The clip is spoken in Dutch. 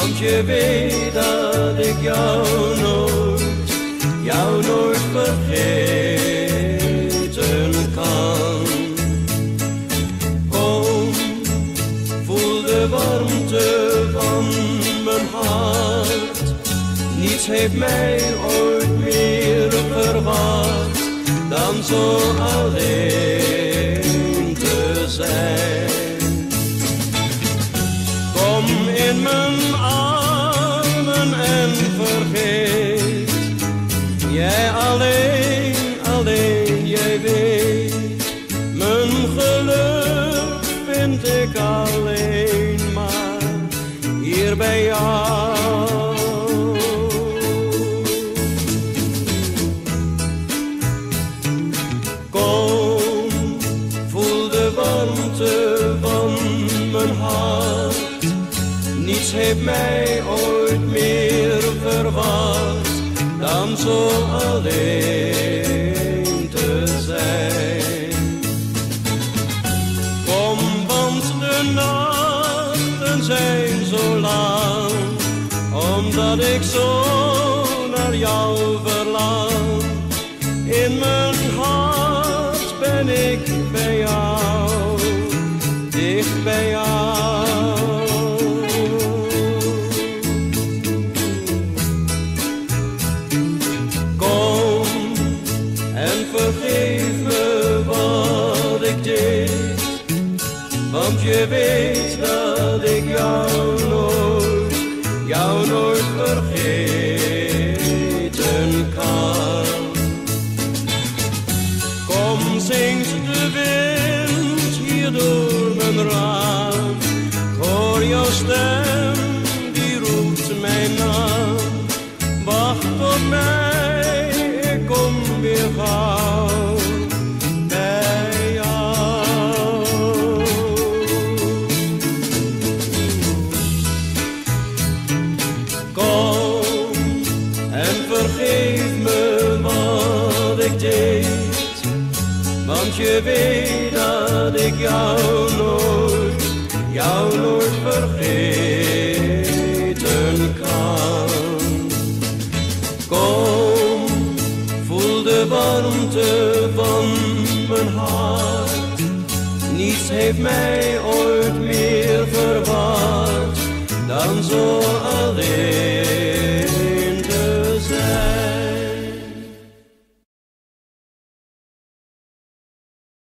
Want je weet dat ik jou nooit vergeten kan. Kom, voel de warmte van mijn hart. Niets heeft mij ooit meer verwacht dan zo alleen te zijn. Kom in mijn armen en vergeet, jij alleen, jij weet. Mijn geluk vind ik alleen maar hier bij jou. Kom, voel de warmte van mijn hart. Niets heeft mij ooit meer verwacht dan zo alleen te zijn. Kom, want de nachten zijn zo lang, omdat ik zo naar jou verlang. In mijn hart ben ik bij jou, dicht bij jou. Vergeef me wat ik deed, want je weet dat ik jou nooit vergeten kan. Kom, zingt de wind hier door mijn raam. Ik hoor jouw stem, die roept mijn naam. Wacht op mij, ik kom weer gauw bij jou. Kom en vergeef me wat ik deed, want je weet dat ik jou nooit vergeten kan. Kom, voel de warmte van mijn hart. Niets heeft mij ooit meer verwacht dan zo alleen